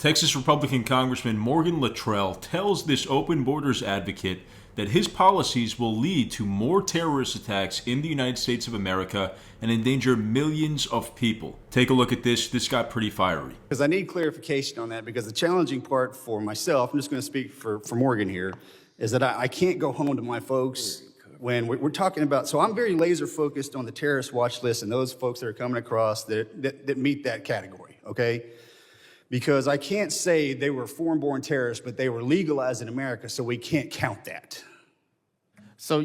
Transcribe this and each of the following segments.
Texas Republican Congressman Morgan Luttrell tells this open borders advocate that his policies will lead to more terrorist attacks in the United States of America and endanger millions of people. Take a look at this. This got pretty fiery. Because I need clarification on that, because the challenging part for myself, I'm just going to speak for Morgan here, is that I can't go home to my folks when we're talking about, so I'm very laser focused on the terrorist watch list and those folks that are coming across that meet that category, okay? Because I can't say they were foreign-born terrorists, but they were legalized in America, so we can't count that. So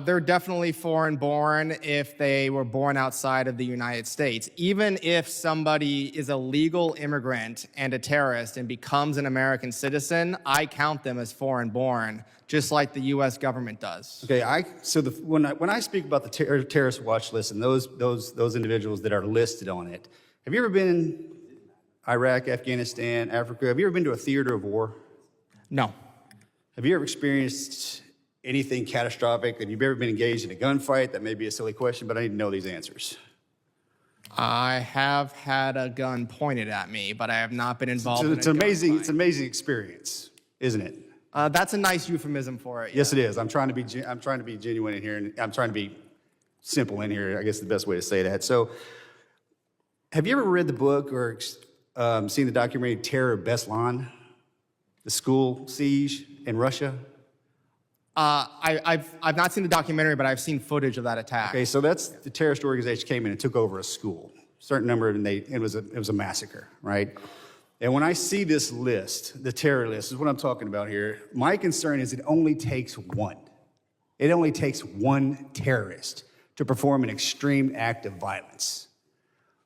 they're definitely foreign-born if they were born outside of the United States. Even if somebody is a legal immigrant and a terrorist and becomes an American citizen, I count them as foreign-born, just like the U.S. government does. Okay, when I speak about the terrorist watch list and those individuals that are listed on it, have you ever been in Iraq, Afghanistan, Africa? Have you ever been to a theater of war? No. Have you ever experienced anything catastrophic? Have you ever been engaged in a gunfight? That may be a silly question, but I need to know these answers. I have had a gun pointed at me, but I have not been involved in a gunfight. It's an an amazing experience, isn't it? That's a nice euphemism for it. Yeah. Yes, it is. I'm trying to be genuine in here, and I'm trying to be simple in here. I guess the best way to say that. So, have you ever read the book or seen the documentary Terror of Beslan, the school siege in Russia? I've not seen the documentary, but I've seen footage of that attack. Okay, so that's the terrorist organization came in and took over a school. A certain number, and it was a massacre, right? And when I see this list, the terror list, is what I'm talking about here. My concern is it only takes one. It only takes one terrorist to perform an extreme act of violence.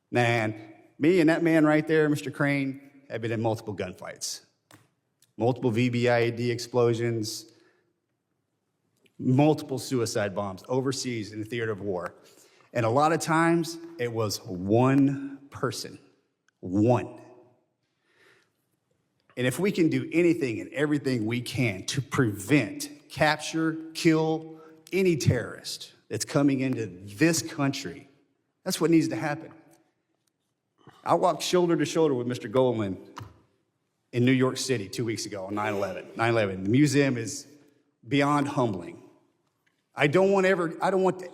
Man, me and that man right there, Mr. Crane, have been in multiple gunfights, multiple VBIED explosions, multiple suicide bombs overseas in the theater of war. And a lot of times, it was one person, one. And if we can do anything and everything we can to prevent, capture, kill any terrorist that's coming into this country, that's what needs to happen. I walked shoulder to shoulder with Mr. Goldman in New York City 2 weeks ago on 9/11. 9/11. The museum is beyond humbling. I don't want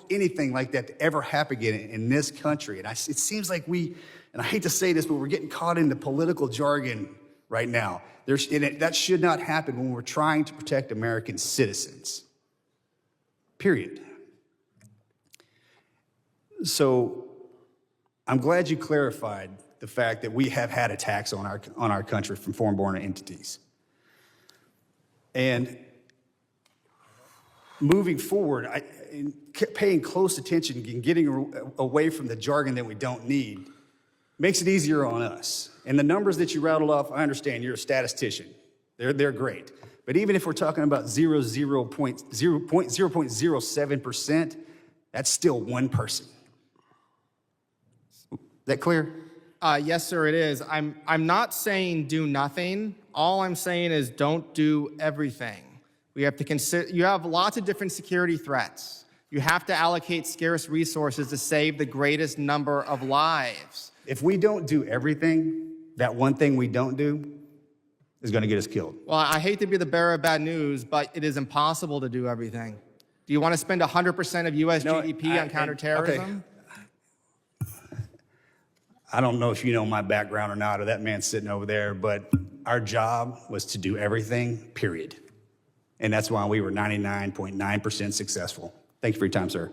anything like that to ever happen again in this country. And it seems like and I hate to say this, but we're getting caught in the political jargon right now. That should not happen when we're trying to protect American citizens. Period. So I'm glad you clarified the fact that we have had attacks on our country from foreign-born entities. And moving forward, paying close attention and getting away from the jargon that we don't need makes it easier on us. And the numbers that you rattled off, I understand you're a statistician. They're great. But even if we're talking about 0.07%, that's still one person. Is that clear? Yes, sir, it is. I'm not saying do nothing. All I'm saying is don't do everything. We have to consider, you have lots of different security threats. You have to allocate scarce resources to save the greatest number of lives. If we don't do everything, that one thing we don't do is going to get us killed. Well, I hate to be the bearer of bad news, but it is impossible to do everything. Do you want to spend 100% of U.S. GDP on counterterrorism? Okay. I don't know if you know my background or not, or that man sitting over there, but our job was to do everything, period. And that's why we were 99.9% successful. Thank you for your time, sir.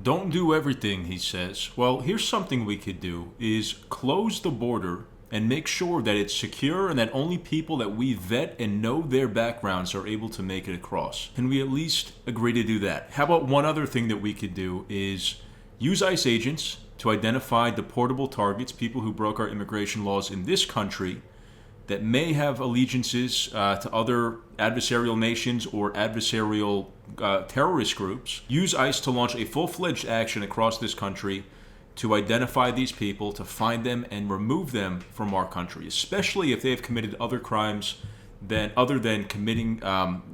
Don't do everything, he says. Well, here's something we could do, is close the border and make sure that it's secure and that only people that we vet and know their backgrounds are able to make it across. Can we at least agree to do that? How about one other thing that we could do is use ICE agents to identify deportable targets, people who broke our immigration laws in this country that may have allegiances to other adversarial nations or adversarial terrorist groups. Use ICE to launch a full-fledged action across this country to identify these people, to find them and remove them from our country, especially if they have committed other crimes other than committing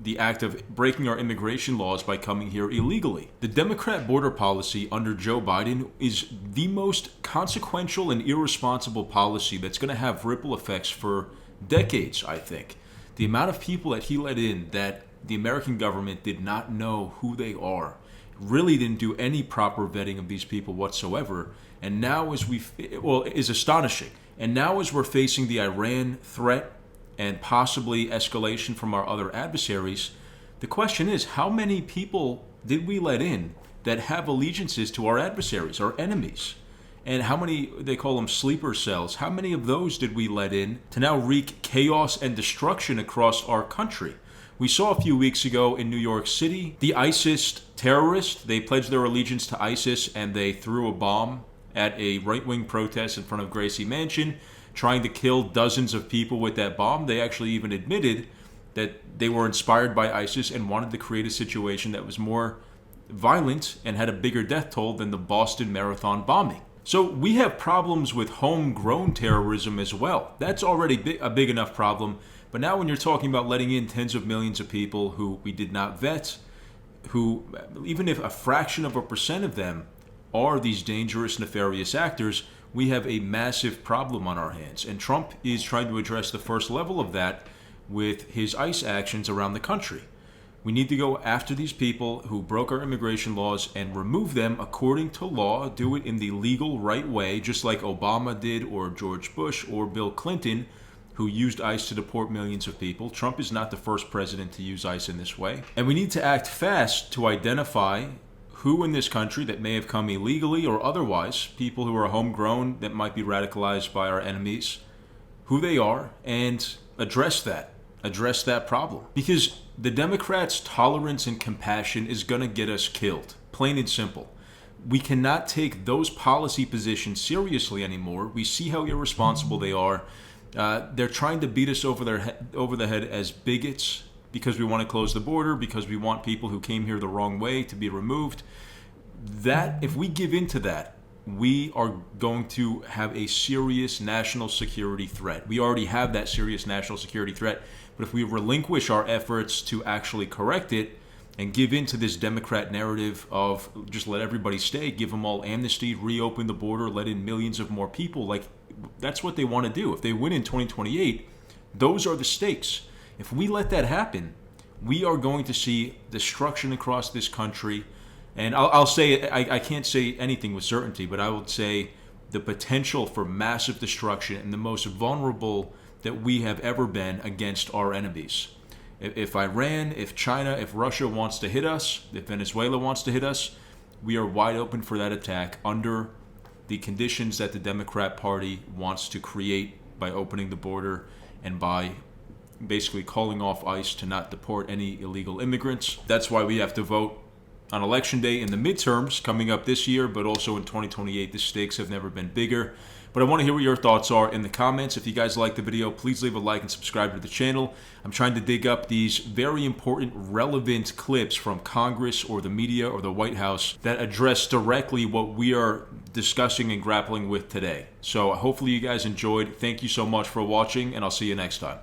the act of breaking our immigration laws by coming here illegally. The Democrat border policy under Joe Biden is the most consequential and irresponsible policy that's going to have ripple effects for decades, I think. The amount of people that he let in that the American government did not know who they are, really didn't do any proper vetting of these people whatsoever, and now is astonishing. And now as we're facing the Iran threat and possibly escalation from our other adversaries, the question is, how many people did we let in that have allegiances to our adversaries, our enemies? And how many, they call them sleeper cells, how many of those did we let in to now wreak chaos and destruction across our country? We saw a few weeks ago in New York City, the ISIS terrorists, they pledged their allegiance to ISIS and they threw a bomb at a right-wing protest in front of Gracie Mansion, trying to kill dozens of people with that bomb. They actually even admitted that they were inspired by ISIS and wanted to create a situation that was more violent and had a bigger death toll than the Boston Marathon bombing. So we have problems with homegrown terrorism as well. That's already a big enough problem. But now when you're talking about letting in tens of millions of people who we did not vet, who, even if a fraction of a percent of them are these dangerous, nefarious actors, we have a massive problem on our hands. And Trump is trying to address the first level of that with his ICE actions around the country. We need to go after these people who broke our immigration laws and remove them according to law, do it in the legal right way, just like Obama did, or George Bush, or Bill Clinton, who used ICE to deport millions of people. Trump is not the first president to use ICE in this way. And we need to act fast to identify who in this country that may have come illegally or otherwise, people who are homegrown that might be radicalized by our enemies, who they are, and address that problem. Because the Democrats' tolerance and compassion is going to get us killed, plain and simple. We cannot take those policy positions seriously anymore. We see how irresponsible they are. They're trying to beat us over the head as bigots because we want to close the border, because we want people who came here the wrong way to be removed. That, if we give in to that, we are going to have a serious national security threat. We already have that serious national security threat, but if we relinquish our efforts to actually correct it and give in to this Democrat narrative of just let everybody stay, give them all amnesty, reopen the border, let in millions of more people, like that's what they want to do. If they win in 2028, those are the stakes. If we let that happen, we are going to see destruction across this country. And I'll say, I can't say anything with certainty, but I would say the potential for massive destruction and the most vulnerable that we have ever been against our enemies. If Iran, if China, if Russia wants to hit us, if Venezuela wants to hit us, we are wide open for that attack under the conditions that the Democrat Party wants to create by opening the border and by basically calling off ICE to not deport any illegal immigrants. That's why we have to vote on Election Day in the midterms coming up this year, but also in 2028. The stakes have never been bigger. But I want to hear what your thoughts are in the comments. If you guys like the video, please leave a like and subscribe to the channel. I'm trying to dig up these very important, relevant clips from Congress or the media or the White House that address directly what we are discussing and grappling with today. So hopefully you guys enjoyed. Thank you so much for watching, and I'll see you next time.